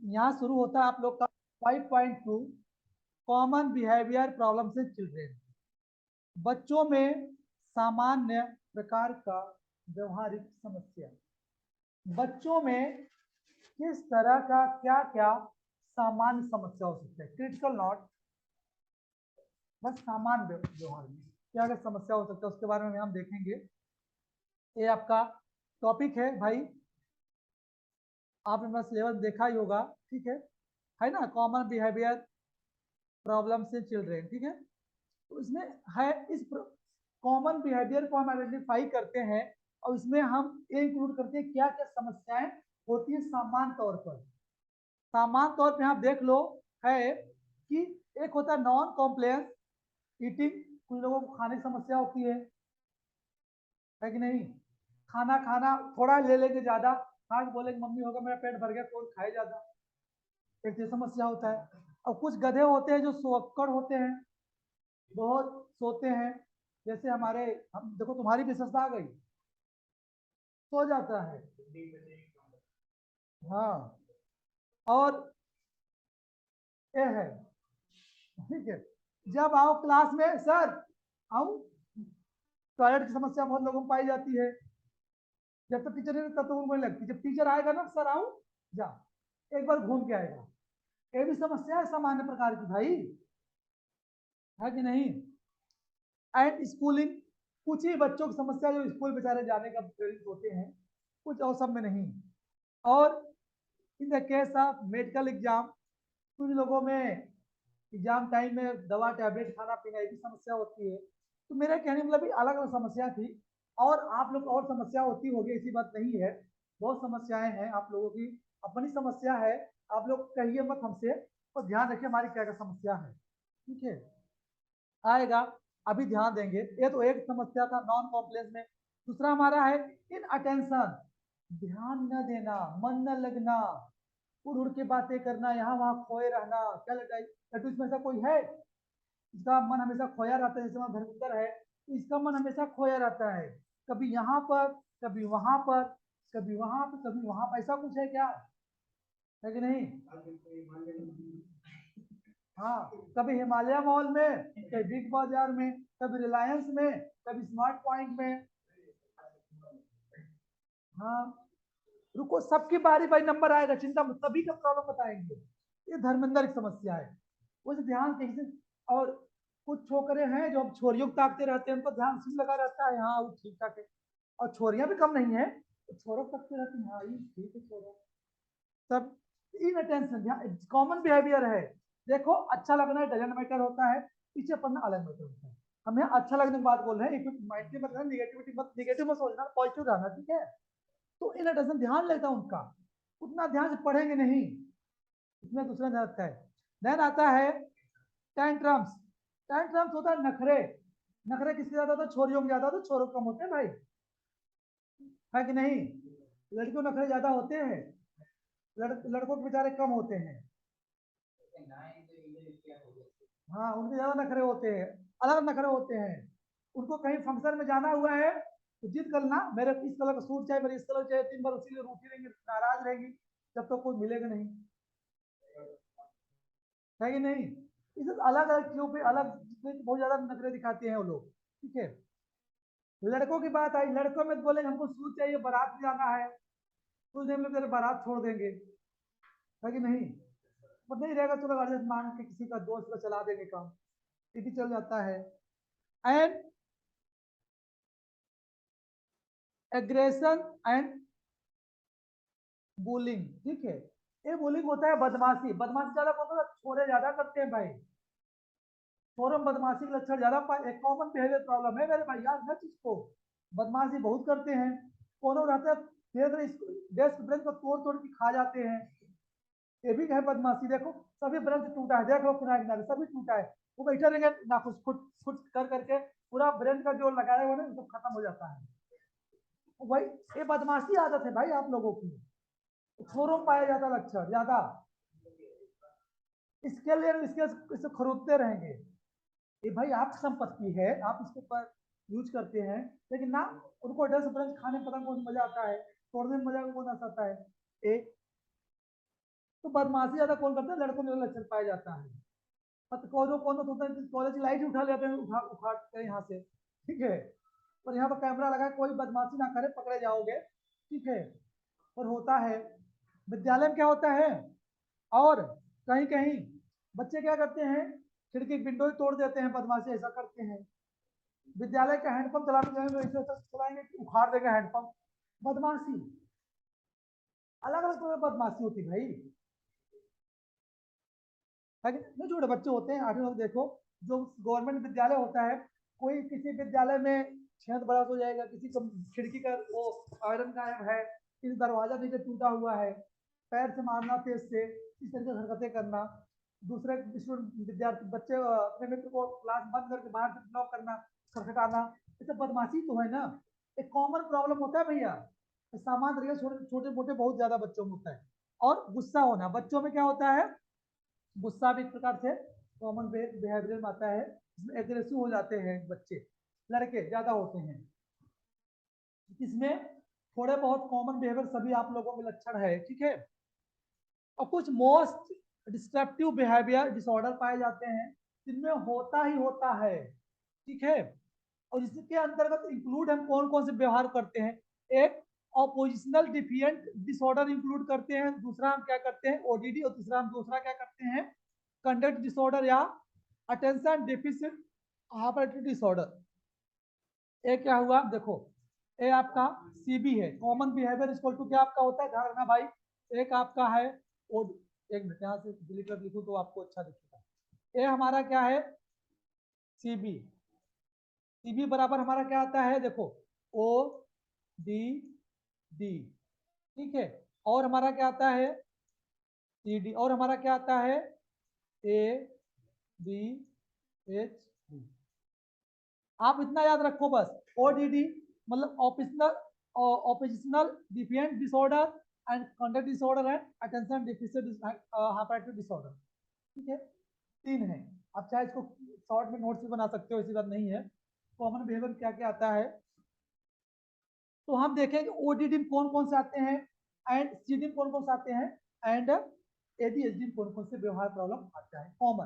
यहाँ शुरू होता है आप लोग का 5.2 कॉमन बिहेवियर प्रॉब्लम से चिल्ड्रेन। बच्चों में सामान्य प्रकार का व्यवहारिक समस्या। बच्चों में किस तरह का क्या क्या सामान्य समस्या हो सकता है, क्रिटिकल नॉट, बस सामान्य व्यवहार में क्या क्या समस्या हो सकता है उसके बारे में हम देखेंगे। ये आपका टॉपिक है भाई, आपने बस सिलेबस देखा ही होगा, ठीक है ना। कॉमन बिहेवियर प्रॉब्लम से चिल्ड्रेन, ठीक है। तो इसमें है, इस कॉमन बिहेवियर को हम आइडेंटिफाई करते हैं और इसमें हम ये इंक्लूड करते हैं क्या क्या समस्याएं होती है सामान्य तौर पर। सामान्य तौर पे आप देख लो है कि एक होता है नॉन कॉम्प्लेक्स ईटिंग, कुछ लोगों को खाने की समस्या होती है कि नहीं। खाना खाना थोड़ा ले लेंगे ज्यादा, खा के बोलेंगे मम्मी होगा मेरा पेट भर गया, कौन खाए ज्यादा, एक ये समस्या होता है। और कुछ गधे होते हैं जो सोक्कड़ होते हैं, बहुत सोते हैं, जैसे हमारे, हम देखो तुम्हारी विशेषता आ गई, सो जाता है। हाँ, और ये है, ठीक है। जब आओ क्लास में सर आओ, टॉयलेट की समस्या बहुत लोगों को पाई जाती है। जब तक टीचर नहीं तब तो उनको नहीं लगती, जब टीचर आएगा ना सर आओ जा, एक बार घूम के आएगा। ये भी समस्या है सामान्य प्रकार की भाई, है कि नहीं। एंड स्कूलिंग, कुछ ही बच्चों की समस्या जो स्कूल बेचारे जाने का प्रेरित होते हैं, कुछ और सब में नहीं। और in the case of medical exam, कुछ लोगों में एग्जाम टाइम में दवा टैबलेट खाना पीना ये भी समस्या होती है। तो मेरा कहने मतलब भी अलग अलग समस्या थी, और आप लोग और समस्या होती होगी ऐसी बात नहीं है, बहुत समस्याएं हैं आप लोगों की, अपनी समस्या है। आप लोग कहिए मत हमसे, और ध्यान रखिए हमारी क्या क्या समस्या है, ठीक है, आएगा, अभी ध्यान देंगे। ये तो एक समस्या था नॉन कॉम्प्लेक्स में। दूसरा हमारा है इन अटेंशन, ध्यान न देना, मन न लगना, उड़ उड़ के बातें करना, यहाँ वहां खोए रहना। क्या लगता है लड्डू, इसमें ऐसा कोई है इसका मन हमेशा खोया रहता है, जैसे हमारा धर्मेंद्र है, तो इसका मन हमेशा खोया रहता है, कभी यहाँ पर कभी वहां पर, कभी वहां पर कभी वहां पर, ऐसा कुछ है क्या, है कि नहीं। हाँ, कभी हिमालय मॉल में, कभी बिग बाजार में, कभी रिलायंस में, कभी स्मार्ट पॉइंट में। हाँ, रुको सबकी बारी बारी नंबर आएगा, चिंता मत, सभी का प्रॉब्लम बताएंगे। ये धर्मेंद्र की समस्या है, उस ध्यान से। और कुछ छोकरे हैं जो अब छोरियों को ताकते रहते हैं, उनको ध्यान सिर्फ लगा रहता है, हाँ वो ठीक ठाक है। और छोरियां भी कम नहीं है, तो छोरों को ताकते रहती हैं, हाँ ये ठीक है छोरा, सब इन अटेंशन, कॉमन बिहेवियर है। देखो अच्छा लगना डजंट मैटर होता है, पीछे पड़ना अलग मैटर होता है। हमें अच्छा लगने की बात बोल रहे हैं, एक माइंड मत रहना, निगेटिविटी मत, निगेटिव मत सोचना, पॉजिटिव रहना, ठीक है। तो इन अटेंशन ध्यान लेता है उनका, उतना ध्यान से पढ़ेंगे नहीं, इसमें दूसरा ध्यान रखता है। देन आता है टेंट्रम्स। टेंट्रम्स होता है नखरे। नखरे किसके ज्यादा होता है, छोरियों के ज्यादा, तो छोरों कम होते हैं भाई, है कि नहीं। लड़कियों नखरे ज्यादा होते हैं, लड़कों के बेचारे कम होते हैं। हाँ, उनके ज्यादा नखरे होते हैं, अलग नखरे होते हैं। उनको कहीं फंक्शन में जाना हुआ है तो जिद करना, मेरे इस कलर का सूट चाहिए, मेरे इस कलर चाहिए, 3 बार उसी लिए रूठी रहेंगे, नाराज रहेंगी, जब तक तो कोई मिलेगा नहीं, है कि नहीं। इसे अलग अलग चीजों पे अलग बहुत ज्यादा नखरे दिखाते हैं वो लोग, ठीक है। लड़कों की बात आई, लड़कों में तो बोलेंगे हमको सूट चाहिए, बारात में जाना है, कुछ दिन में तेरे बारात छोड़ देंगे, है कि नहीं। पता नहीं रहेगा, चलो अर्जेंट मांग के किसी का दोस्त का चला देंगे काम, ये भी चल जाता है। एंड एग्रेशन एंड बुलिंग, ठीक है। ये बुलिंग होता है बदमाशी, बदमाशी ज्यादा कौन सा, छोरे ज्यादा करते हैं भाई, छोरों में बदमाशी के लक्षण ज्यादा एक कॉमन बिहेवियर प्रॉब्लम है मेरे भाई, याद है इसको। बदमाशी बहुत करते हैं, कोनो रहते हैं धीरे धीरे डेस्क ब्रेंच को तोड़ तोड़ के खा जाते हैं, ये भी है बदमाशी। देखो सभी ब्रेंच टूटा है, देख लो किनारे किनारे सभी टूटा है, वो बैठे रहेंगे नाखुश फुट फुट कर करके, पूरा ब्रेंच का जो लगाया हुआ ना सब खत्म हो जाता है। वही ये बदमाशी आदत है भाई आप लोगों की, छोरों में पाया जाता लक्षण ज्यादा, इसके लिए इससे खरीदते रहेंगे। ये भाई आपकी संपत्ति है, आप इसके पर यूज करते हैं, लेकिन ना, उनको ड्रेस ब्रंच खाने में पता कौन मजा आता है, तोड़ने में मजा कौन आता है। एक तो बदमाशी ज्यादा कौन करता है? लड़कों में लक्षण पाया जाता है। कोनो कोनो तो होता है कॉलेज लाइट ही उठा लेते हैं, उठा उखाड़ के यहाँ से, ठीक है। और यहाँ पर कैमरा लगा है, कोई बदमाशी ना करे, पकड़े जाओगे, ठीक है। और होता है विद्यालय में क्या होता है, और कहीं कहीं बच्चे क्या करते हैं, खिड़की विंडो तोड़ देते हैं, बदमाशी ऐसा करते हैं। विद्यालय का हैंडपंप चलाते जाएंगे, ऐसे ऐसे चलाएंगे कि उखाड़ देंगे हैंडपंप। बदमाशी, अलग अलग तरह की बदमाशी होती है भाई, है कि नहीं? छोटे बच्चे होते हैं, 8 लोग देखो, जो गवर्नमेंट विद्यालय होता है, कोई किसी विद्यालय में छेद बड़ा हो जाएगा, किसी को खिड़की का वो आयरन गायब है, किसी दरवाजा नीचे टूटा हुआ है, पैर से मारना तेज से, इस तरह की हरकतें करना, दूसरे विद्यार्थी बच्चे अपने मित्र को क्लास बंद करके बाहर से ब्लॉक करना, खटखटाना, ये सब बदमाशी तो है ना। एक कॉमन प्रॉब्लम होता है भैया, सामान्य तरीके छोटे छोटे मोटे बहुत ज्यादा बच्चों में होता है। और गुस्सा होना, बच्चों में क्या होता है, गुस्सा भी एक प्रकार से कॉमन बिहेवियर में आता है, जिसमें एग्रेसिव हो जाते हैं बच्चे, लड़के ज्यादा होते हैं। इसमें थोड़े बहुत कॉमन बिहेवियर सभी आप लोगों में लक्षण है, ठीक है। और कुछ मोस्ट डिस्ट्रप्टिव बिहेवियर डिसऑर्डर पाए जाते हैं, जिनमें होता ही होता है, ठीक है। और इसके अंतर्गत इंक्लूड हम कौन कौन से व्यवहार करते हैं, एक ऑपोजिशनल डिफिएंट डिसऑर्डर इंक्लूड करते हैं, दूसरा हम क्या करते हैं ओडीडी, और तीसरा हम दूसरा क्या करते हैं कंडक्ट डिसऑर्डर या अटेंशन डेफिसिट हाइपरएक्टिव डिसऑर्डर। ए क्या हुआ देखो, ए आपका सीबी है, कॉमन बिहेवियर इक्वल टू क्या आपका होता है, ध्यान रखना भाई। एक आपका है ओ, एक मिनट यहाँ से डिलीट कर लिखूं तो आपको अच्छा दिखेगा। ए हमारा क्या है सीबी, सीबी बराबर हमारा क्या आता है देखो, ओ डी डी, ठीक है। और हमारा क्या आता है सी डी, और हमारा क्या आता है ए बी एच डी। आप इतना याद रखो बस, ओडीडी मतलब oppositional defiant disorder and conduct disorder and attention deficit hyperactive disorder, ठीक है। 3 है। आप चाहे इसको शॉर्ट में नोट्स भी बना सकते हो, ऐसी बात नहीं है। कॉमन बिहेवियर क्या क्या आता है, तो हम देखेंगे ओडीडी में कौन कौन से आते हैं, एंड सीडी में कौन कौन से आते हैं, एंड एडीएचडी में कौन कौन से व्यवहार प्रॉब्लम आता है कॉमन।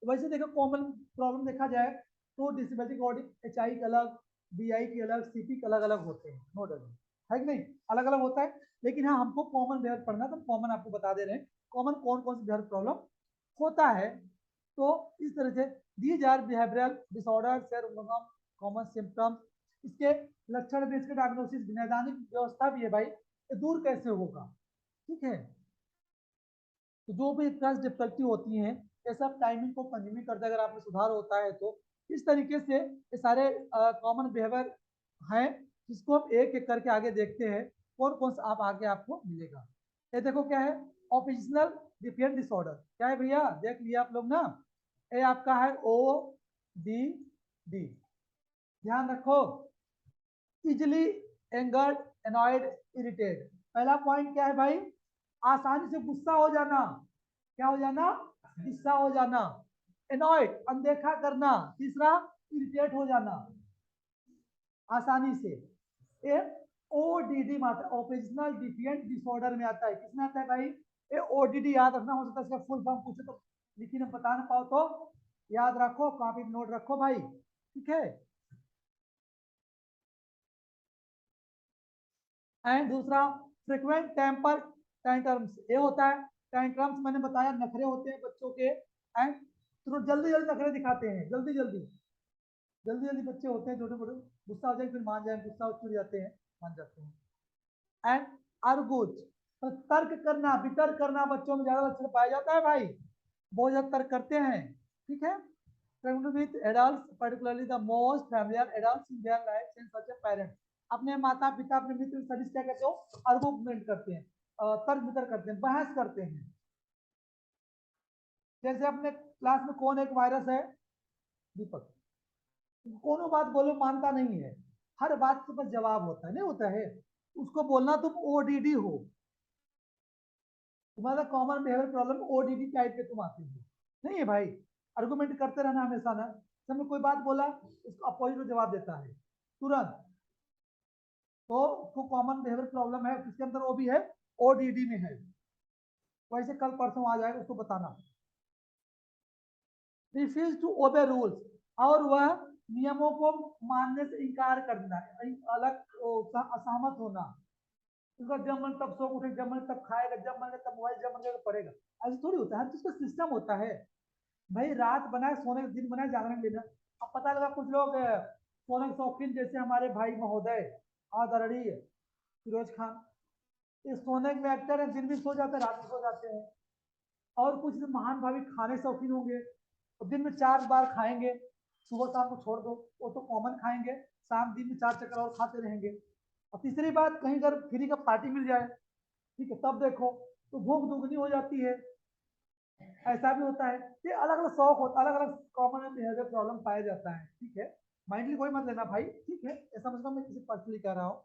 तो वैसे देखो कॉमन प्रॉब्लम देखा जाए तो डिसेबिलिटी कोडिंग एचआई के अलग, बीआई के अलग, सीपी के अलग अलग होते हैं, नो डाउट, है कि नहीं, अलग अलग होता है। लेकिन हाँ हमको कॉमन बिहेवियर पढ़ना, तो कॉमन आपको बता दे रहे हैं कॉमन कौन कौन से बिहेवियर प्रॉब्लम होता है। तो इस तरह से these are behavioural disorder common symptoms, इसके लक्षण भी, इसके डायग्नोसिस नैदानिक व्यवस्था भी है भाई, ये दूर कैसे होगा, ठीक है। तो जो भी क्लास डिफिकल्टी होती है, ये सब टाइमिंग को कंज्यूमिंग करते अगर आप में सुधार होता है तो इस तरीके से ये सारे कॉमन बिहेवियर हैं, जिसको हम एक एक करके आगे देखते हैं कौन कौन सा आप आगे आपको मिलेगा। ये देखो क्या है ऑफिशियल डिफिएंट डिसऑर्डर, क्या है भैया देख लिया आप लोग ना, ये आपका है ओ डी डी, ध्यान रखो, इजिली एंगर्ड एनॉयड इरिटेट। पहला पॉइंट क्या है भाई, आसानी से गुस्सा हो जाना, क्या हो जाना, गुस्सा हो जाना। एनॉयड अनदेखा करना, तीसरा इरिटेट हो जाना आसानी से। ये ओडीडी में आता है, ऑपोजिशनल डिफिएंट डिसऑर्डर में आता है, किसमें आता है भाई, ये ओडीडी याद रखना, हो सकता है इसका फुल फॉर्म पूछे तो लिखी ना बता ना पाओ तो याद रखो, कॉपी में नोट रखो भाई, ठीक है। एंड दूसरा फ्रिक्वेंट टेम्पर टेंट्रम्स, ये होता है टेंट्रम्स, मैंने बताया नखरे होते हैं बच्चों के, एंड तुरंत जल्दी जल्दी नखरे दिखाते हैं, जल्दी जल्दी जल्दी जल्दी बच्चे होते हैं छोटे मोटे, गुस्सा हो जाए फिर मान जाए, गुस्सा छुड़ जाते हैं मान जाते हैं। एंड अर्गुज, तो तर्क करना वितर्क करना बच्चों में ज्यादा लक्षण पाया जाता है भाई, बहुत ज्यादा तर्क करते हैं, ठीक है। with adults, particularly the most familiar adults in their lives and such a parent, अपने माता पिता अपने मित्र सभी क्या करते हो, आर्गुमेंट करते हैं, तर्क वितर्क करते हैं, बहस करते हैं। जैसे अपने क्लास में कौन एक वायरस है, दीपक, कोनो बात बोलो मानता नहीं है, हर बात के पास जवाब होता है, नहीं होता है, उसको बोलना तुम ओडीडी हो, तुम्हारा common behaviour problem ODD type के तुम आते हो, नहीं है भाई। आर्गुमेंट करते रहना हमेशा ना, समय कोई बात बोला उसको अपोजिट में जवाब देता है तुरंत, तो उसको कॉमन बिहेवियर प्रॉब्लम है, किसके अंदर वो भी है ओडीडी में है। वैसे कल परसों आ जाएगा, उसको बताना। रिफ्यूज टू ओबे रूल्स, और वह नियमों को मानने से इनकार करना, असहमत होना। उसका जब मन तब सो उठे, जब मन तब खाएगा, जब मन तब मोबाइल, जब मन तब पढ़ेगा। ऐसा थोड़ी होता है, हर चीज का सिस्टम होता है भाई। रात बनाए सोने, दिन बनाए जागरण लेना। अब पता लगा कुछ लोग सोने के शौकीन, जैसे हमारे भाई महोदय आदरणीय फिरोज खान, ये सोने में एक्टर है, दिन भी सो जाते हैं, रात में सो जाते हैं। और कुछ महान भावी खाने शौकीन होंगे, तो दिन में 4 बार खाएंगे, सुबह शाम को छोड़ दो, वो तो कॉमन खाएंगे, शाम दिन में 4 चक्कर और खाते रहेंगे। और तीसरी बात, कहीं अगर फ्री का पार्टी मिल जाए, ठीक है, तब देखो तो भूख दुगनी हो जाती है। ऐसा भी होता है। ये अलग अलग शौक होता है, अलग अलग कॉमन बिहेवियर प्रॉब्लम पाया जाता है, ठीक है। माइंडली कोई मत लेना भाई, ठीक है, ऐसा मतलब मैं किसी पर्सनली कह रहा हूँ।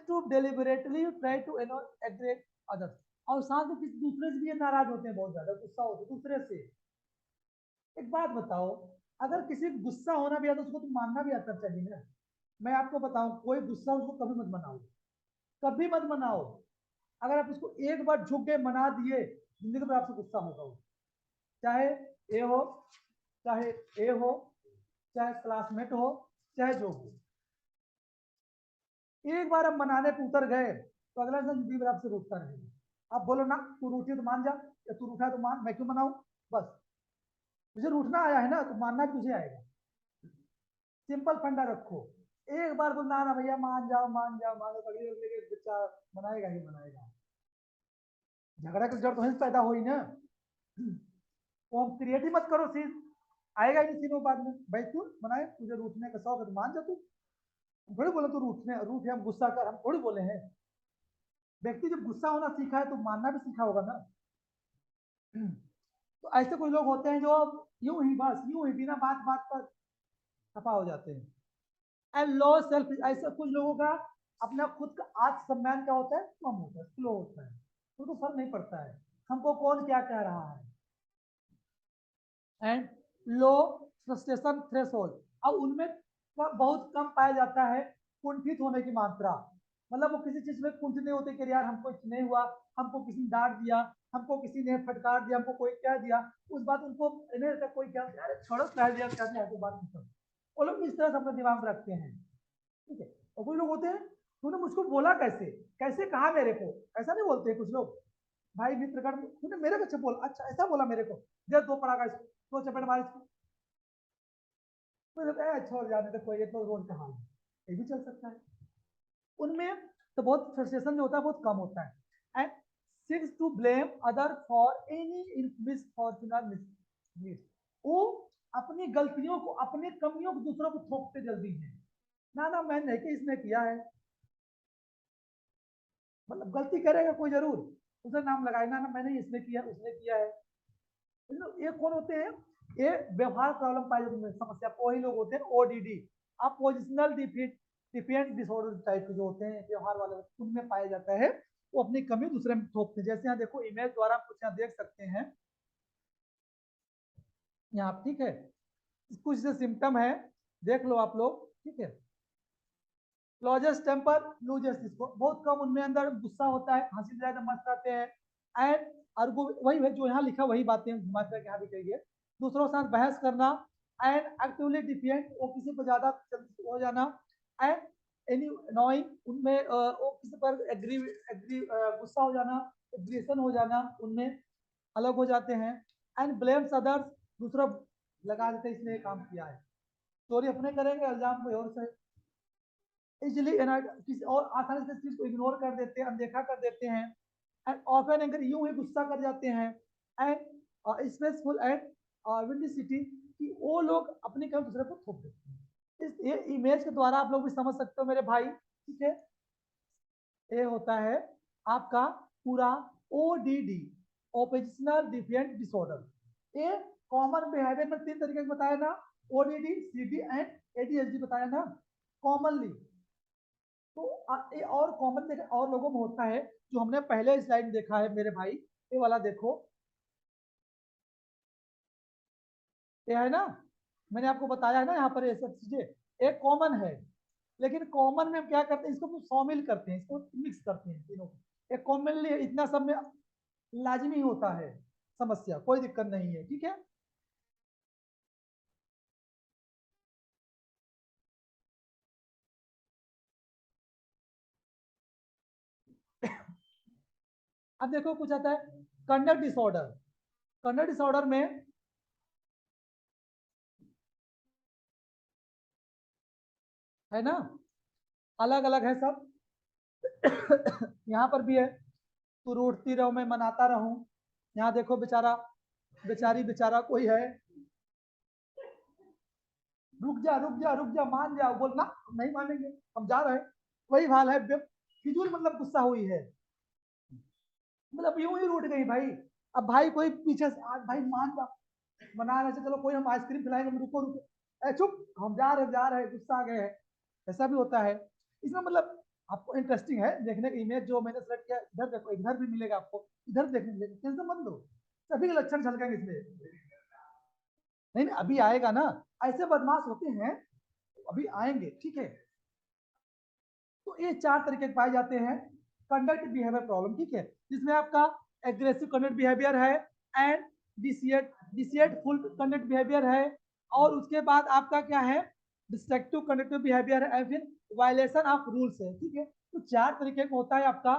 To deliberately try to aggravate others, और साथ में किसी दूसरे से भी ये नाराज होते हैं, बहुत ज्यादा गुस्सा होते हैं दूसरे से। एक बात बताओ, अगर किसी को गुस्सा होना भी आता है, उसको तो मानना भी आता चाहिए ना। मैं आपको बताऊं, कोई गुस्सा उसको कभी मत मनाओ, कभी मत मनाओ। अगर आप उसको एक बार झुक के मना दिए, जिंदगी भर आपसे गुस्सा होगा वो। चाहे ए हो, चाहे ए हो, चाहे क्लासमेट हो, चाहे जो हो। एक बार हम मनाने पे उतर गए, तो अगला दिन जिंदगी भर आपसे रूठता रहेगा। आप बोलो ना, तू रूठी तो मान जा, या तू रूठा तो मान, मैं क्यों मनाऊं। बस, तुझे रूठना आया है ना, तो मानना भी तुझे आएगा। सिंपल फंडा रखो। एक बार बोल ना ना भैया, मान जाओ मान जाओ, मान जाओ, अगले अगले बच्चा मनाएगा ही मनाएगा। झगड़ा की जरूरत वहीं से पैदा हुई ना। तो हम क्रिएट ही मत करो सीन, आएगा ही नहीं सीनों बाद में। भाई तू मनाए, तुझे रूठने का शौक है तो मान जा तू। हम थोड़ी बोले तू रूठने रूठ, हम गुस्सा कर, हम थोड़ी बोले हैं। व्यक्ति जब गुस्सा होना सीखा है तो मानना भी सीखा होगा ना। तो ऐसे कुछ लोग होते हैं जो यूं ही, बस यूं ही बिना बात बात पर खफा हो जाते हैं। एंड लो सेल्फ, ऐसा कुछ लोगों का अपना खुद का आत्मसम्मान क्या होता है, कम होता है, स्लो होता है। उनको फर्क नहीं पड़ता है हमको कौन क्या कह रहा है। एंड लो फ्रस्ट्रेशन थ्रेशोल्ड, अब उनमें बहुत कम पाया जाता है कुंठित होने की मात्रा। मतलब वो किसी चीज में कुंठित नहीं होते कि यार हमको नहीं हुआ, हमको किसी ने डांट दिया, हमको किसी ने फटकार दिया, हमको कोई कह दिया, उस बात उनको नहीं रहता, कोई क्या यार छोड़ो, कह दिया क्या दिया, तो बात खत्म। वो लोग इस तरह से अपना दिमाग में रखते हैं, ठीक है। और कुछ लोग होते हैं, तूने मुझको बोला कैसे, कैसे कहा मेरे को, ऐसा नहीं बोलते हैं कुछ लोग। भाई मित्र कर, तूने मेरे को अच्छा बोला, अच्छा ऐसा बोला मेरे को, जब दो पड़ा इसको, दो चपेट मारी इसको। छोड़ जाने दे, कोई ये तो रोज का हाल है, ये भी चल सकता है। उनमें तो बहुत फ्रस्ट्रेशन जो होता है बहुत कम होता है। And six to blame other for any misfortune miss, वो अपनी गलतियों को, अपनी कमियों को दूसरों को थोपते जल्दी है। ना ना मैं नहीं कि इसने किया है, मतलब गलती करेगा कोई जरूर, उसे नाम लगाएगा ना, मैंने इसने किया उसने किया है। ये कौन होते हैं, ये व्यवहार प्रॉब्लम पाई जाती है समस्या, वही लोग होते हैं ओडीडी, अपोजिशनल डिफेंट डिसऑर्डर टाइप के जो होते हैं व्यवहार वाले, उनमें पाया जाता है। वो अपनी कमी दूसरे में थोपते हैं। जैसे यहाँ देखो इमेज द्वारा कुछ यहाँ देख सकते हैं, यहाँ ठीक है, कुछ से सिम्टम है, देख लो आप लोग, ठीक है। लॉजेस्ट टेम्पर लूजेस्ट इसको, बहुत कम उनमें अंदर गुस्सा होता है, हंसी ज्यादा मस्त रहते हैं। एंड अर्गो, वही है जो यहाँ लिखा वही बातें घुमा कर यहाँ भी कहिए। दूसरों के साथ बहस करना। एंड एक्टिवली डिफेंड, वो किसी को ज्यादा हो जाना। एंड एनी नॉइंग, उनमें वो किसी पर एग्री एग्री गुस्सा हो जाना, एग्रेशन हो जाना, उनमें अलग हो जाते हैं। एंड ब्लेम्स अदर्स, दूसरा लगा देते इसने ये काम किया है, चोरी अपने करेंगे, इल्जाम कोई और से। इजिली किसी और आसानी से चीज को इग्नोर कर देते हैं, अनदेखा कर देते हैं। एंड ऑफन एंगर, यूं ही गुस्सा कर जाते हैं। एंड स्ट्रेसफुल एंड विंडिसिटी, कि वो लोग अपनी कम दूसरे को थोप देते हैं। इस ये इमेज के द्वारा आप लोग भी समझ सकते हो मेरे भाई, ठीक है। ये होता है आपका पूरा ओडीडी, ओपोजिशनल डिफरेंट डिसऑर्डर। ये कॉमन बिहेवियर में 3 तरीके से बताया ना, ओडीडी, सीडी एंड एडीएचडी बताया ना कॉमनली। तो और कॉमन देखा और लोगों में होता है, जो हमने पहले स्लाइड देखा है मेरे भाई, ये वाला देखो, ये है ना, मैंने आपको बताया है ना यहाँ पर ये सब चीजें एक कॉमन है। लेकिन कॉमन में हम क्या करते हैं, इसको शामिल करते हैं, इसको मिक्स करते हैं तीनों को। एक कॉमनली इतना सब में लाजमी होता है समस्या, कोई दिक्कत नहीं है, ठीक है। अब देखो कुछ आता है कंडक्ट डिसऑर्डर। कंडक्ट डिसऑर्डर में है ना, अलग अलग है सब। यहाँ पर भी है, तू रूठती रहो मैं मनाता रहूं। यहाँ देखो बेचारा, बेचारी बेचारा कोई है, रुक जा रुक जा रुक जा, मान जाओ, बोलना हम नहीं मानेंगे, हम जा रहे हैं। वही हाल है, फिजूल मतलब गुस्सा हुई है, मतलब यूं ही रूठ गई भाई। अब भाई कोई पीछे से आज भाई मान जा, मना रहे थे, चलो कोई हम आइसक्रीम खिलाएंगे, रुको रुको, चुप हम जा रहे हैं, गुस्सा आ गए हैं। ऐसा भी होता है इसमें, मतलब आपको इंटरेस्टिंग है देखने का। इमेज जो मैंने सेलेक्ट किया, इधर देखो, इधर भी मिलेगा आपको, इधर देखने मिलेगा, टेंशन मत लो, सभी के लक्षण झलकेंगे इसमें। नहीं नहीं अभी आएगा ना, ऐसे बदमाश होते हैं, अभी आएंगे, ठीक है। तो ये चार तरीके पाए जाते हैं कंडक्ट बिहेवियर प्रॉब्लम, ठीक है, जिसमें आपका एग्रेसिव कंडक्ट बिहेवियर है, एंड डिसिएटफुल कंडक्ट बिहेवियर है, और उसके बाद आपका क्या है, डिस्ट्रक्टिव कंडक्टिव बिहेवियर है, फिर वायलेशन ऑफ रूल्स है, ठीक है। तो चार तरीके का होता है आपका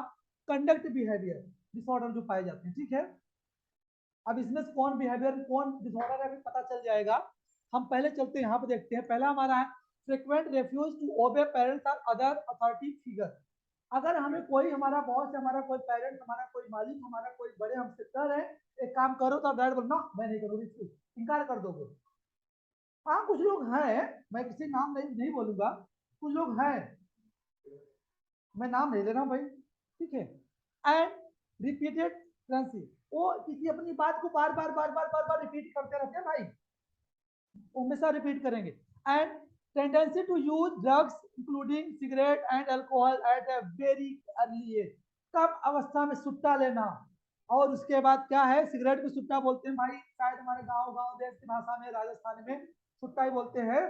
कंडक्ट बिहेवियर डिसऑर्डर जो पाए जाते हैं, ठीक है। अब इसमें से कौन बिहेवियर कौन डिसऑर्डर है अभी पता चल जाएगा। हम पहले चलते हैं यहाँ पे देखते हैं। पहला हमारा है frequent refuse to obey parents और अदर अथॉरिटी फिगर। अगर हमें कोई, हमारा बॉस है, हमारा कोई पेरेंट, हमारा कोई मालिक, हमारा कोई बड़े हमसे कह रहे हैं एक काम करो, तो डायरेक्ट बोलना मैं नहीं करूँगी, इनकार कर दोगे। हाँ कुछ लोग हैं, मैं किसी नाम नहीं बोलूंगा, कुछ लोग हैं, मैं नाम नहीं ले रहा हूँ भाई, ठीक है। एंड रिपीटेड फ्रेंसी, वो किसी अपनी बात को बार बार रिपीट करते रहते हैं भाई, हमेशा रिपीट करेंगे। And tendency to use drugs including cigarette and alcohol at a very early age, कम अवस्था में सुट्टा लेना। और उसके बाद क्या है, सिगरेट को सुट्टा बोलते हैं भाई, शायद हमारे गांव गांव देश की भाषा में, राजस्थान में सुट्टा ही बोलते हैं।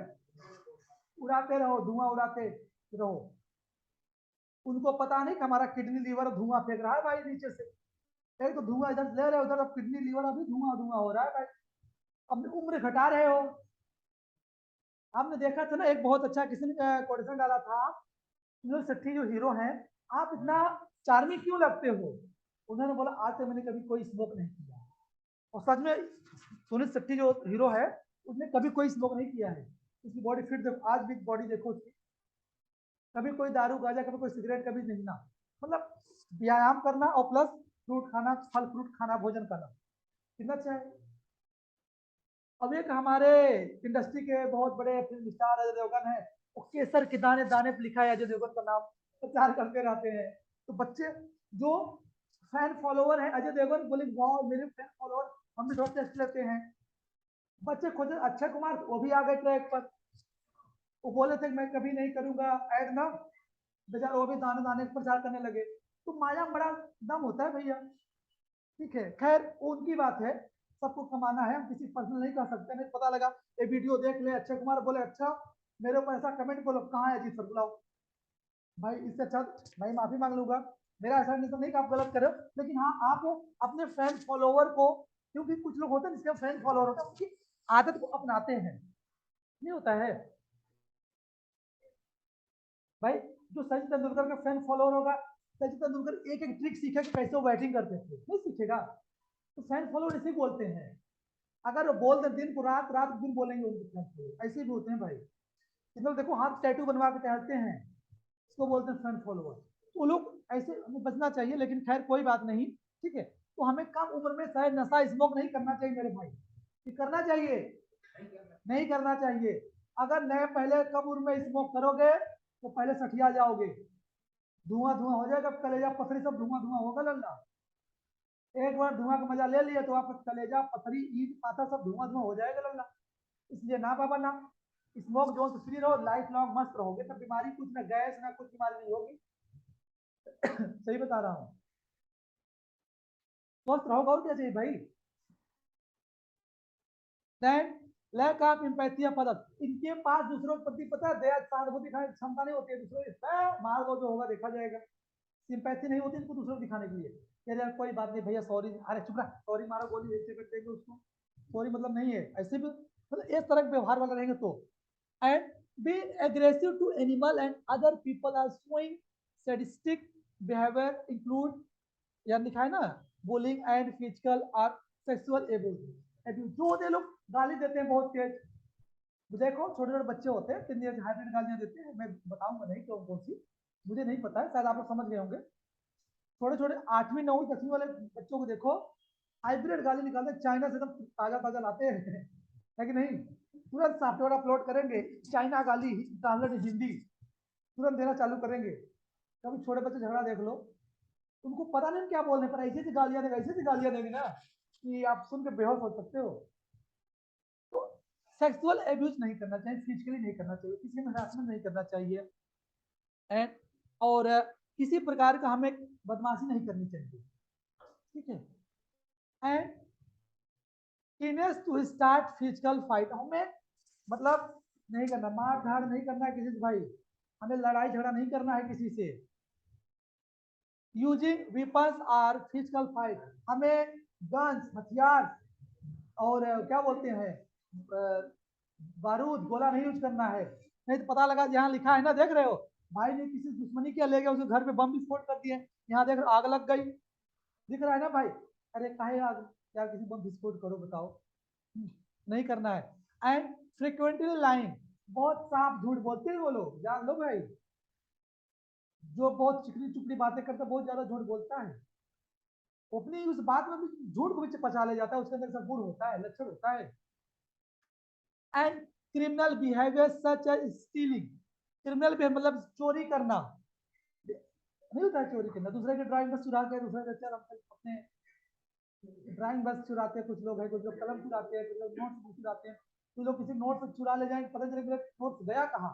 उड़ाते रहो, धुआं उड़ाते रहो, उनको पता नहीं कि हमारा किडनी लीवर धुआं फेंक रहा है भाई नीचे से। एक तो धुआं इधर ले रहे हो, उधर अब किडनी लीवर अभी धुआं धुआं हो रहा है भाई, अपनी उम्र घटा रहे हो। आपने देखा था ना, एक बहुत अच्छा किसी ने कोटेशन डाला था, सुनील शेट्टी जो हीरो हैं, आप इतना चार्मिंग क्यों लगते हो। उन्होंने बोला आज तक मैंने कभी कोई स्मोक नहीं किया। और सच में सुनील शेट्टी जो हीरो है, उसने कभी कोई स्मोक नहीं किया है। उसकी बॉडी फिट देखो, आज भी बॉडी देखो उसकी, कभी कोई दारू गांजा, कभी कोई सिगरेट, कभी नहीं ना। मतलब व्यायाम करना और प्लस फ्रूट खाना, फल फ्रूट खाना, भोजन करना, कितना अच्छा है। अब एक हमारे इंडस्ट्री के बहुत बड़े फिल्म स्टार अजय देवगन है, वो केसर के दाने दाने पे लिखा है अजय देवगन का नाम, प्रचार करते रहते हैं। तो बच्चे जो फैन फॉलोवर है अजय देवगन, बोले वाह मेरे फैन फॉलोवर, हम भी थोड़ा टेस्ट लेते हैं। बच्चे खोजे अक्षय कुमार, वो भी आ गए ट्रैक पर, वो बोले थे मैं कभी नहीं करूंगा ऐड ना, बेचारा वो भी दाने दाने प्रचार करने लगे। तो माया में बड़ा दम होता है भैया, ठीक है। खैर वो उनकी बात है, सबको कमाना है, हम किसी पर्सनल नहीं कह सकते। नहीं पता लगा ये वीडियो देख ले अक्षय कुमार, बोले अच्छा मेरे ऊपर ऐसा कमेंट बोलो, कहाँ है अजीत सर, बुलाओ भाई, इससे अच्छा मैं माफी मांग लूंगा। मेरा ऐसा नहीं, तो नहीं कि आप गलत करो, लेकिन हाँ आप अपने फैन फॉलोवर को, क्योंकि कुछ लोग होते हैं जिसके फैन फॉलोवर होते हैं, उनकी आदत को अपनाते हैं, नहीं होता है भाई। जो सचिन तेंदुलकर का फैन फॉलोअर होगा, सचिन तेंदुलकर एक एक ट्रिक सीखेगा कैसे वो बैटिंग करते थे, नहीं सीखेगा। तो फैन फॉलोअर इसे बोलते हैं। अगर वो बोल दे दिन को रात, रात को दिन बोलेंगे उनके फैन फॉलोअर, ऐसे भी होते हैं भाई। मतलब देखो हाथ टैटू बनवा के टहलते हैं, इसको बोलते हैं फैन फॉलोअर। वो लोग ऐसे, हमें बचना चाहिए, लेकिन खैर कोई बात नहीं, ठीक है। तो हमें कम उम्र में शायद नशा स्मोक नहीं करना चाहिए मेरे भाई, कि करना चाहिए, नहीं करना चाहिए। अगर नए पहले कम उम्र में स्मोक करोगे तो पहले सठिया जाओगे, धुआं धुआं हो जाएगा, कलेजा पथरी सब धुआं धुआं होगा लल्ला। एक बार धुआं का मजा ले लिया तो आपका कलेजा पथरी ईद पाथा सब धुआं धुआं हो जाएगा लल्ला। इसलिए ना बाबा ना, स्मोक जोन से फ्री रहो, लाइफ लॉन्ग मस्त रहोगे, तब बीमारी कुछ ना, गैस ना कुछ बीमारी नहीं होगी। सही बता रहा हूँ, स्वस्थ रहोगे और क्या चाहिए भाई। Then lack of empathy of other, इनके पास दूसरों के प्रति पता है दया सहानुभूति की क्षमता नहीं होती है, दूसरों को मार दो जो होगा देखा जाएगा। सिंपैथी नहीं होती इनको दूसरों को दिखाने के लिए, यार कोई बात नहीं भैया सॉरी, अरे चुप रहा, सॉरी मारो गोली एक सेकंड देंगे उसको, सॉरी मतलब नहीं है ऐसे भी, मतलब इस तरह के व्यवहार वाले रहेंगे तो। And be aggressive to animal and other people are showing sadistic behaviour include, यार लिखा है ना, बुलिंग एंड फिजिकल और सेक्सुअल एब्यूज। जो होते हैं लोग गाली देते हैं बहुत तेज, देखो छोटे छोटे बच्चे होते हैं कितनी हाइब्रिड गालियां देते हैं, मैं बताऊंगा नहीं कौन कौन सी, मुझे नहीं पता है, शायद आप लोग समझ गए होंगे। छोटे छोटे 8वीं 9वीं 10वीं वाले बच्चों को देखो, हाइब्रिड गाली निकालते हैं, चाइना से एकदम ताजा ताजा लाते हैं है कि नहीं, तुरंत सॉफ्टवेयर अपलोड करेंगे, चाइना गाली ट्रांसलेट हिंदी तुरंत देना चालू करेंगे। कभी छोटे बच्चे झगड़ा देख लो, उनको पता नहीं क्या बोलने पर ऐसी ऐसी गालियां देंगे, ऐसी ऐसी गालियां देंगे ना कि आप सुन के बेहोश हो सकते हो। तो सेक्सुअल एब्यूज नहीं करना चाहिए, फिजिकली नहीं करना चाहिए, किसी में हरासमेंट नहीं करना चाहिए, एंड और किसी प्रकार का हमें बदमाशी नहीं करनी चाहिए, ठीक है। And keenness to start physical fight, हमें मतलब नहीं करना, मार धाड़ नहीं करना है किसी से भाई, हमें लड़ाई झगड़ा नहीं करना है किसी से। Using weapons or physical fight, हमें गन्स हथियार और क्या बोलते हैं बारूद गोला नहीं यूज करना है, नहीं तो पता लगा यहाँ लिखा है ना, देख रहे हो भाई ने किसी दुश्मनी क्या ले गया, उसके घर पे बम विस्फोट कर दिए, यहाँ देख रहे आग लग गई, दिख रहा है ना भाई, अरे काहे आग, क्या किसी बम विस्फोट करो बताओ, नहीं करना है। एंड फ्रिक्वेंटली लाइंग, बहुत साफ झूठ बोलते हैं वो लोग, जान लो भाई, जो बहुत चिकनी चुपड़ी बातें करता है बहुत ज्यादा झूठ बोलता है, अपनी उस बात में भी झूठ को भी पचा ले जाता है, उसके अंदर सब गुण होता है, लक्षण होता है। And criminal behaviour such as stealing, criminal behaviour मतलब चोरी करना, नहीं होता है चोरी करना, दूसरे की ड्राइंग बस चुरा के, दूसरे के अपने ड्राइंग बस चुराते हैं कुछ लोग हैं, कुछ लोग कलम चुराते हैं, कुछ लोग नोट चुराते हैं, कुछ लोग किसी नोट से चुरा ले जाएंगे, पता चले नोट गया कहाँ,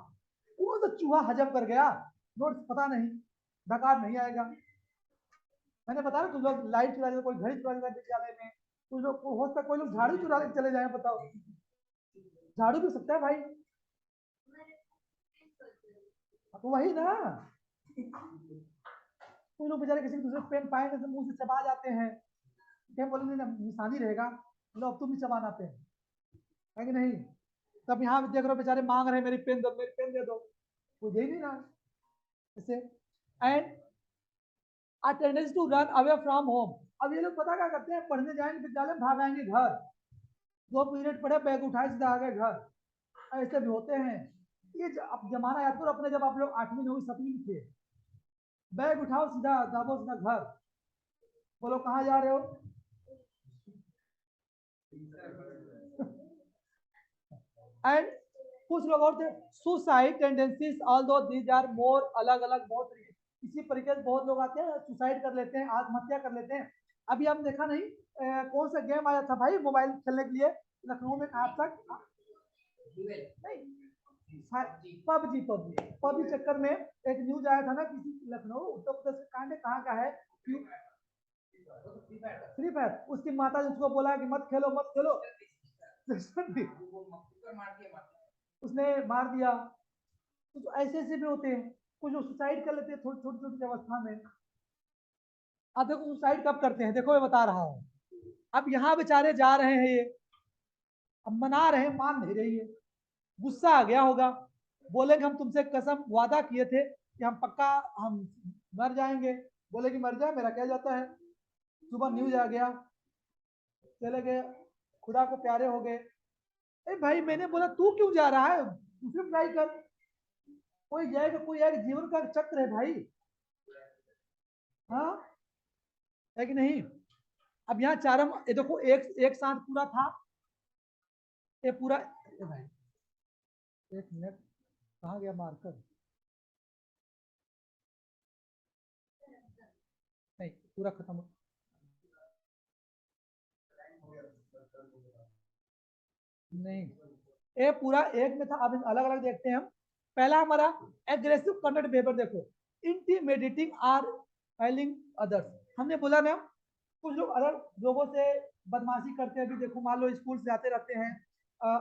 वो तो चूहा हजम कर गया, नोट पता नहीं, डकार नहीं आएगा। मैंने बताया कुछ लोग लाइट चुरा लेते, कोई घड़ी चुरा लेता विद्यालय में, कुछ लोग हो सकता है कोई लोग झाड़ू चुरा के चले जाए, बताओ झाड़ू भी सकता है भाई, तो वही ना, कोई लोग बेचारे किसी दूसरे पेन पाएंगे तो मुंह से चबा जाते हैं, क्या बोलेंगे ना निशानी रहेगा, लो अब तुम भी चबाना पेन, है कि नहीं। तब यहाँ देख रहे हो बेचारे मांग रहे हैं मेरी पेन दो, मेरी पेन दे दो, वो दे नहीं रहा इसे। And attendance to run away from home, अब ये लोग पता क्या करते हैं, पढ़ने जाएंगे विद्यालय में भाग आएंगे घर, 2 पीरियड पढ़े बैग उठाए सीधा आ गए घर, ऐसे भी होते हैं। ये अब जमाना याद करो अपने, जब आप लोग 8वीं 9वीं 7वीं में थे, बैग उठाओ सीधा दाबो सीधा घर, बोलो कहाँ जा रहे हो एंड कुछ लोग और थे suicide tendencies, although these are more, अलग अलग बहुत इसी तरीके से बहुत लोग आते हैं सुसाइड कर लेते हैं, आत्महत्या कर लेते हैं। अभी हम देखा नहीं कौन सा गेम आया था भाई मोबाइल खेलने के लिए लखनऊ में, आज तक नहीं, पबजी पबजी पबजी चक्कर में एक न्यूज आया था ना, किसी लखनऊ उत्तर प्रदेश के कांड कहाँ का है, फ्री फायर, उसकी माता ने उसको बोला कि मत खेलो मत खेलो उसने मार दिया। तो ऐसे ऐसे भी होते हैं, कुछ लोग सुसाइड कर लेते हैं छोटी छोटी छोटी अवस्था में। अब देखो सुसाइड कब करते हैं, देखो मैं बता रहा हूँ, अब यहाँ बेचारे जा रहे हैं ये, अब मना रहे हैं मान नहीं रही है, गुस्सा आ गया होगा, बोलेंगे हम तुमसे कसम वादा किए थे कि हम पक्का हम मर जाएंगे, बोले कि मर जाए मेरा क्या जाता है, सुबह न्यूज आ गया, चले गए, खुदा को प्यारे हो गए। ए भाई मैंने बोला तू क्यों जा रहा है, दूसरी ट्राई कर, कोई जाएगा कोई आएगा, जीवन का चक्र है भाई, हाँ है कि नहीं। अब यहाँ चारम ये देखो एक एक साथ पूरा था, ये पूरा ए भाई, एक मिनट कहाँ गया मार्कर, नहीं पूरा खत्म, नहीं ये पूरा एक में था, अब अलग अलग देखते हैं हम। पहला हमारा एग्रेसिव कंडक्ट बिहेवियर, देखो इंटीमेडिएटिंग आर फाइलिंग अदर्स, हमने बोला ना कुछ लोग अदर लोगों से बदमाशी करते हैं, अभी देखो मान लो स्कूल से आते रहते हैं,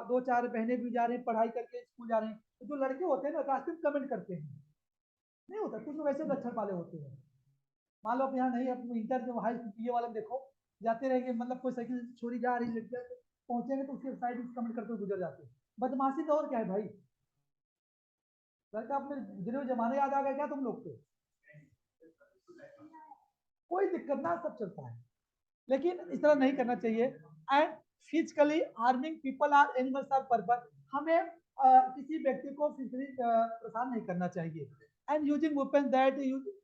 2 4 बहनें भी जा रही हैं पढ़ाई करके स्कूल जा रहे हैं, तो जो लड़के होते हैं ना रास्ते में कमेंट करते हैं, नहीं होता कुछ लोग ऐसे लक्षण वाले होते हैं, मान लो आप यहाँ नहीं, आप इंटर जो हाई ये वाले में देखो, जाते रहेंगे, मतलब कोई साइकिल छोड़ी जा रही लड़कियां पहुंचेंगे तो उसके साइड कमेंट करते हुए गुजर जाते हैं। बदमाशी तो और क्या है भाई, लड़का अपने गिरे हुए जमाने याद आ गया क्या तुम लोग को? कोई दिक्कत ना, सब चलता है, लेकिन इस तरह नहीं करना चाहिए। And physically harming people or animals or purpose, हमें किसी व्यक्ति को फिजिकली परेशान नहीं करना चाहिए। एंड यूजिंग वेपन दैट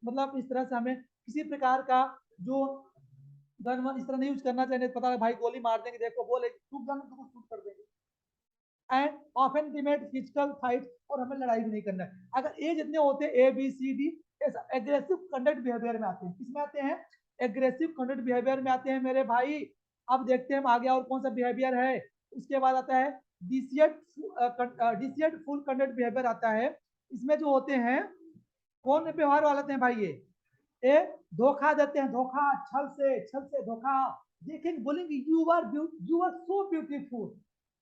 मतलब इस तरह से हमें किसी प्रकार का जो गन वन इस तरह नहीं यूज करना चाहिए, पता है भाई गोली मार देंगे, देखो बोले टूट जाना तो शूट कर देंगे। एंड ऑफन टिमेट फिजिकल फाइट, और हमें लड़ाई भी नहीं करना है। अगर ये जितने होते हैं A B C D, aggressive conduct behaviour में आते हैं, किसमें आते हैं? एग्रेसिव कंडक्ट बिहेवियर में आते हैं मेरे भाई। अब देखते हैं हम आगे और कौन सा बिहेवियर है। उसके बाद आता है डिसिएट फुल कंडक्ट बिहेवियर आता है। इसमें जो होते हैं कौन व्यवहार वाले हैं भाई, ये धोखा देते हैं, धोखा, छल से धोखा। देखेंगे बोलेंगे यू आर सो ब्यूटीफुल,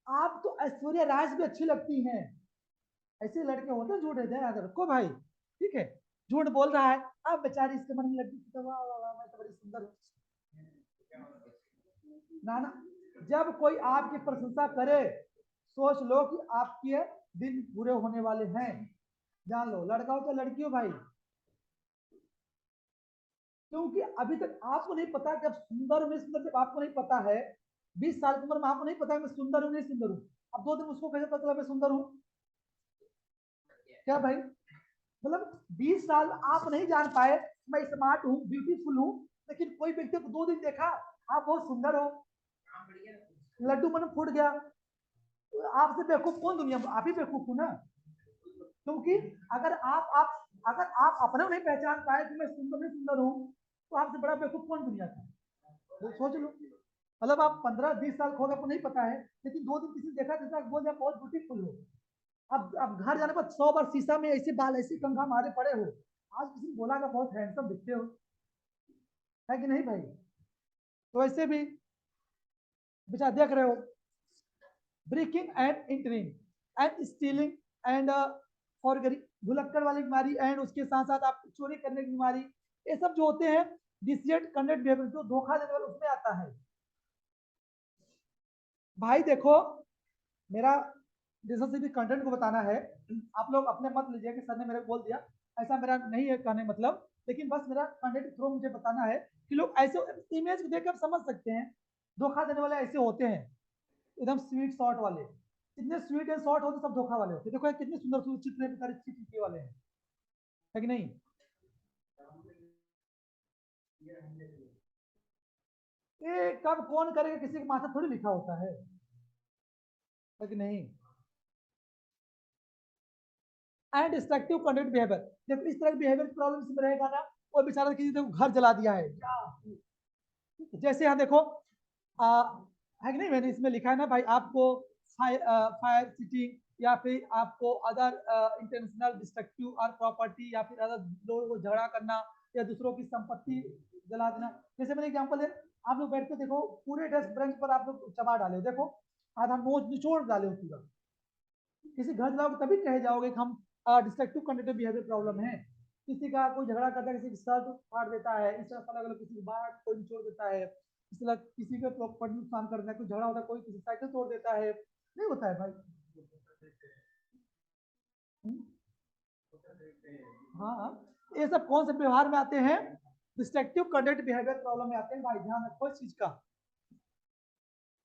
आप तो ऐश्वर्या राय भी अच्छी लगती हैं। ऐसे लड़के होते हैं, झूठ है याद रखो भाई, ठीक है। झूठ बोल रहा है, अब बेचारी इसके मन में लगी तो वाह वाह वाह मैं तो बड़ी सुंदर हूँ। ना ना, जब कोई आपकी प्रशंसा करे सोच लो कि आपके दिन बुरे होने वाले हैं, जान लो, लड़का हो तो लड़की हो भाई। क्योंकि अभी तक आपको नहीं पता कि अब सुंदर हूं नहीं सुंदर, जब आपको नहीं पता है 20 साल की उम्र में आपको नहीं पता मैं सुंदर हूं नहीं सुंदर हूं, अब 2 दिन उसको कैसे पता चला मैं सुंदर हूं? क्या भाई, मतलब 20 साल आप नहीं जान पाए मैं स्मार्ट हूँ ब्यूटीफुल हूँ, लेकिन कोई व्यक्ति को 2 दिन देखा आप बहुत सुंदर हो, लड्डू मन फूट गया, तो आपसे बेवकूफ कौन दुनिया में? आप ही बेवकूफ हो ना। क्योंकि अगर आप अपने नहीं पहचान पाए कि मैं सुंदर नहीं सुंदर हूँ, तो आपसे बड़ा बेवकूफ कौन दुनिया का? तो सोच लो, मतलब आप 15-20 साल खो गए, आपको नहीं पता है, लेकिन 2 दिन किसी ने देखा जैसा बोल दिया बहुत ब्यूटीफुल हो। अब घर जाने पर 100 बार शीशा में ऐसे बाल ऐसे कंघा मारे पड़े हो, आज किसी ने बोला का बहुत हैंडसम दिखते हो, है कि नहीं भाई? तो ऐसे भी बेचारा देख रहे हो, breaking and entering and stealing and forgetting, भुलक्कड़ वाली बीमारी, एंड उसके साथ साथ आप चोरी करने की बीमारी, ये सब जो होते हैं डिसिएट कंडक्ट बिहेवियर, जो धोखा देने वाला उसमें आता है। भाई देखो, मेरा रिसर्च कंटेंट को बताना है, आप लोग अपने मत लीजिए कि सर ने मेरे को बोल दिया, ऐसा मेरा नहीं है कहने मतलब, लेकिन बस मेरा कंटेंट थ्रू मुझे बताना है कि लोग ऐसे इमेज को देखकर समझ सकते हैं धोखा देने वाले ऐसे होते हैं, एकदम स्वीट शॉर्ट वाले, इतने स्वीट एंड शॉर्ट होते सब धोखा वाले होते, देखो कितने सुंदर सुंदर चित्र वाले हैं, है कि नहीं? ये कब कौन करेगा, किसी के माथा थोड़ी लिखा होता है कि नहीं? एंड डिस्ट्रक्टिव कंडक्ट बिहेवियर, देखो इस तरह के बिहेवियर प्रॉब्लम में रहेगा ना, वो बेचारा किसी ने घर जला दिया है क्या, जैसे यहाँ देखो है कि नहीं, मैंने इसमें लिखा है ना भाई आपको फायर सिटिंग, या फिर आपको अदर इंटेंशनल डिस्ट्रक्टिव और प्रॉपर्टी, या फिर अदर लोगों को झगड़ा करना या दूसरों की संपत्ति जला देना। जैसे मैंने एग्जांपल है, आप लोग बैठ के देखो पूरे डेस्क बेंच पर आप लोग चबा डाले हो, देखो आधा नोच निचोड़ डाले हो पूरा, किसी घर जाओगे तभी कहे जाओगे कि हम डिस्ट्रक्टिव कंडक्टिव बिहेवियर प्रॉब्लम है। किसी का कोई झगड़ा करता है, किसी की शर्ट फाड़ देता है, इस तरह अलग अलग, किसी की बात कोई निचोड़ देता है, इस तरह किसी का प्रॉपर्टी नुकसान करता है, कोई झगड़ा होता है, कोई किसी साइकिल तोड़ देता है, नहीं होता है भाई? हाँ हाँ, ये सब कौन से व्यवहार में आते हैं? डिस्ट्रक्टिव कंडक्ट बिहेवियर प्रॉब्लम में आते हैं भाई, ध्यान रखो इस चीज का।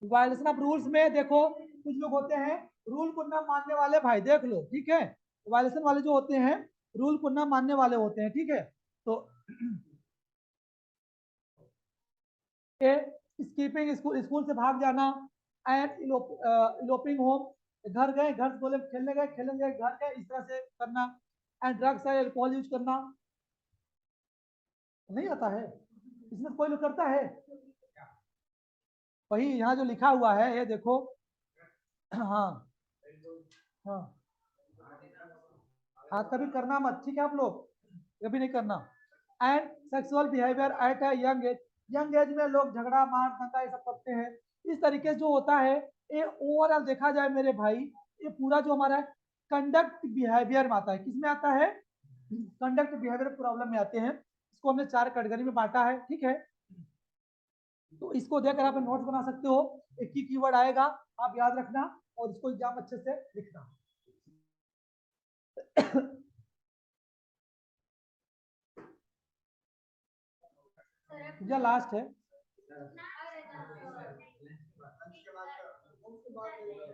वायलेशन ऑफ रूल्स में देखो कुछ लोग होते हैं रूल को ना मानने वाले, भाई देख लो, ठीक है, वायलेशन वाले जो होते हैं रूल को ना मानने वाले होते हैं, ठीक है। तो स्कीपिंग स्कूल, स्कूल से भाग जाना, एंड इलोपिंग होम, घर गए, घर से बोले खेलने गए, खेलने गए घर गए, इस तरह से करना। एंड ड्रग्स है एल्कोहल यूज करना, नहीं आता है, इसमें कोई लोग करता है? वही यहाँ जो लिखा हुआ है ये देखो, हाँ हाँ हाँ, कभी करना मत, ठीक है आप लोग, कभी नहीं करना। And sexual behaviour at a young age, young age में लोग झगड़ा मार दंगा ये सब करते हैं, इस तरीके से जो होता है, ये ओवरऑल देखा जाए मेरे भाई, ये पूरा जो हमारा कंडक्ट बिहेवियर में आता है, किसमें आता है? कंडक्ट बिहेवियर प्रॉब्लम में आते हैं। इसको हमने 4 कैटेगरी में बांटा है, ठीक है। तो इसको देखकर आप नोट्स बना सकते हो, एक ही कीवर्ड आएगा, आप याद रखना और इसको एग्जाम अच्छे से लिखना। या लास्ट है,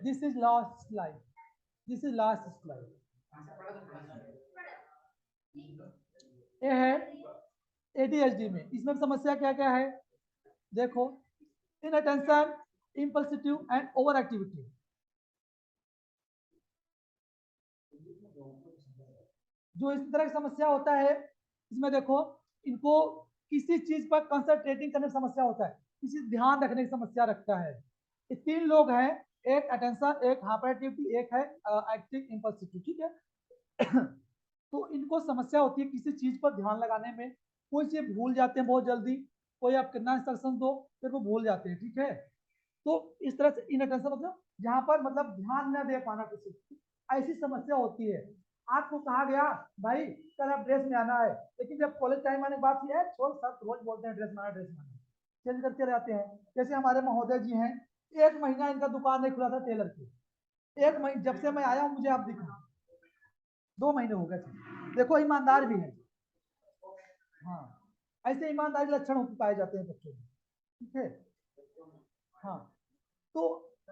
this is last slide, this is last slide. ये है ADHD में, इसमें समस्या क्या क्या है देखो, इनअटेंशन, इम्पल्सिव एंड ओवर एक्टिविटी। जो इस तरह की समस्या होता है, इसमें देखो इनको किसी चीज पर कंसंट्रेटिंग करने की समस्या होता है, किसी ध्यान रखने की समस्या रखता है। ये 3 लोग हैं, एक अटेंशन, एक हाइपर एक्टिविटी, एक है एक्टिव इम्पल्सिव, ठीक है। तो इनको समस्या होती है किसी चीज पर ध्यान लगाने में, कोई चीज भूल जाते हैं बहुत जल्दी, कोई आप कितना इंस्ट्रक्शन दो फिर वो भूल जाते हैं, ठीक है। तो इस तरह से इनअटेंशन मतलब जहां पर मतलब ध्यान न दे पाना किसी, ऐसी समस्या होती है। आपको कहा गया भाई कल आप ड्रेस में आना है, लेकिन जब कॉलेज टाइम आने की बात की है, छोड़ सब रोज बोलते हैं ड्रेस में आना, ड्रेस में आना, चेंज करते रहते हैं। जैसे हमारे महोदय जी हैं, 1 महीना इनका दुकान नहीं खुला था टेलर की, 1 महीना जब से मैं आया हूँ मुझे आप दिखा, 2 महीने हो गए थे। देखो ईमानदार भी है, हाँ ऐसे ईमानदारी लक्षण पाए जाते हैं बच्चों में, ठीक है। हाँ तो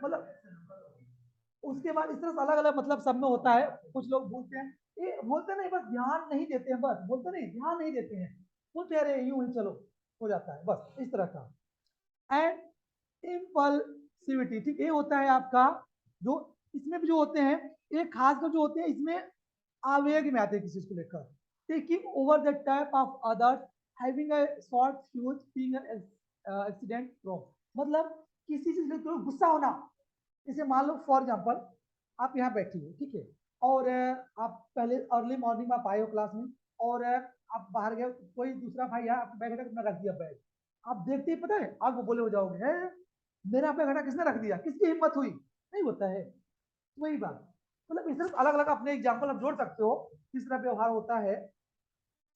मतलब उसके बाद इस तरह से अलग अलग मतलब सब में होता है, कुछ लोग बोलते हैं, ये बोलते नहीं, बस ध्यान नहीं देते हैं, बस बोलते नहीं ध्यान नहीं देते हैं, बोलते अरे यूं ही चलो हो जाता है, बस इस तरह का। एंड इम्पल्सिविटी, ठीक, ये होता है आपका जो इसमें भी जो होते हैं, एक खास कर जो होते हैं इसमें आवेग में आते हैं किसी चीज को लेकर, taking over the type of others, having a short fuse, being accident from, मतलब किसी चीज को गुस्सा होना। जैसे मान लो फॉर एग्जाम्पल आप यहाँ बैठी हो, ठीक है, और आप पहले अर्ली मॉर्निंग में आप आए हो क्लास में, और आप बाहर गए, कोई दूसरा भाई है आपके बैग हटा रख दिया बैग, आप देखते ही पता है आप बोले हो जाओगे, है मेरा बैग हटा किसने रख दिया, किसकी हिम्मत हुई, नहीं होता है वही बात। मतलब इस तरह अलग अलग अपने एग्जाम्पल आप जोड़ सकते हो किस तरह व्यवहार होता है।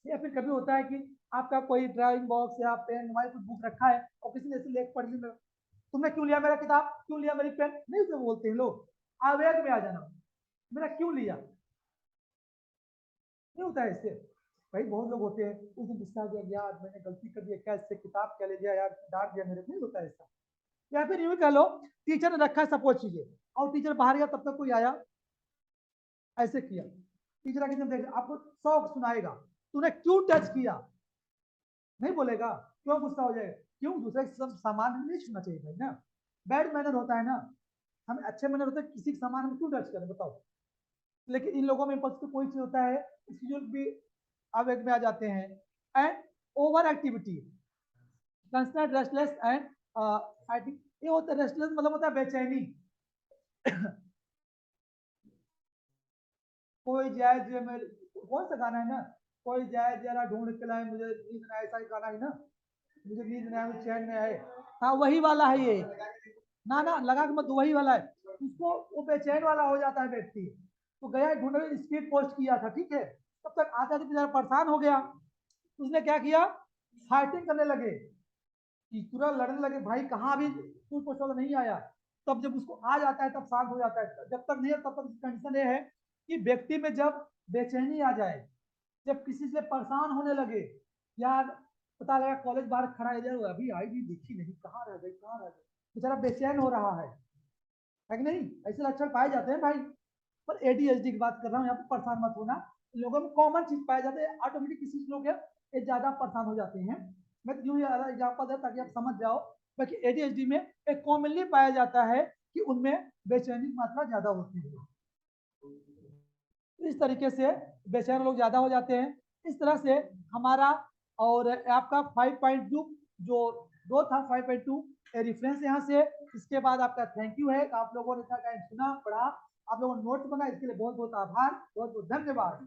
या फिर कभी होता है कि आपका कोई ड्राइंग बॉक्स या पेन मोबाइल कुछ बुक रखा है और किसी ने ऐसे लेके पढ़ ली, तुमने क्यों लिया मेरा किताब, क्यों लिया मेरी पेन, नहीं तो बोलते हैं लोग, आवेग में आ जाना, मेरा क्यों लिया, नहीं होता है इससे। भाई बहुत लोग होते हैं उस दिन गुस्सा आ गया यार मैंने गलती कर दी, क्या इससे किताब क्या ले लिया यार, डांट दिया मेरे, नहीं होता है ऐसा। या फिर यूं कह लो टीचर ने रखा है सपोज कीजिए, और टीचर बाहर गया तब तक कोई आया ऐसे किया, टीचर आके देख आपको 100 सुनाएगा, तूने क्यों टच किया, नहीं बोलेगा, क्यों गुस्सा हो जाएगा, क्यों दूसरे सब सामान नहीं छूना चाहिए भाई ना, बैड मैनर होता है ना, हमें अच्छे मैनर होता है, किसी के सामान हम क्यों टच करें बताओ। लेकिन इन लोगों में इम्पल्स कोई चीज होता है, इसकी जो भी आवेग में आ जाते हैं। And over activity, constant restless and fighting, ये होता है रेस्टलेस मतलब होता है बेचैनी। कोई जाए जो मेरे, कौन सा गाना है ना, कोई जाए जरा ढूंढ के लाए मुझे नींद ना, ऐसा ही गाना है ना, मुझे नींद ना आए चैन में आए, हाँ वही वाला है ये, ना ना लगा के मत, वही वाला है, उसको वो बेचैन वाला हो जाता है व्यक्ति। तो गया ढूंढने स्पीड पोस्ट किया था, ठीक है, तब तक आते आते बेचारा परेशान हो गया, उसने क्या किया, फाइटिंग करने लगे, कि पूरा लड़ने लगे, भाई कहाँ भी स्पीड पोस्ट वाला नहीं आया। तब जब उसको आ जाता है तब शांत हो जाता है, जब तक नहीं है तब तक कंडीशन ये है कि व्यक्ति में जब बेचैनी आ जाए, जब किसी से परेशान होने लगे, यार पता लगा कॉलेज बाहर खड़ा है, यार अभी आई भी दिखी नहीं, कहाँ रह गई कहाँ रह गई, बेचारा बेचैन हो रहा है कि नहीं, ऐसे लक्षण पाए जाते हैं भाई। पर ADHD की बात कर रहा हूँ, यहाँ पर परेशान मत होना, लोगों में कॉमन चीज पाए जाते हैं, ऑटोमेटिक किसी लोग है ये ज्यादा परेशान हो जाते हैं। मैं तो यूं एग्जाम्पल है ताकि आप समझ जाओ, बाकी ADHD में एक कॉमनली पाया जाता है कि उनमें बेचैनी की मात्रा ज्यादा होती है, इस तरीके से बेचैन लोग ज्यादा हो जाते हैं। इस तरह से हमारा और आपका 5.2 जो दो था 5.2 रेफरेंस यहाँ से, इसके बाद आपका थैंक यू है, आप लोगों ने इतना टाइम सुना पढ़ा, आप लोगों ने नोट बना, इसके लिए बहुत बहुत आभार, बहुत बहुत धन्यवाद।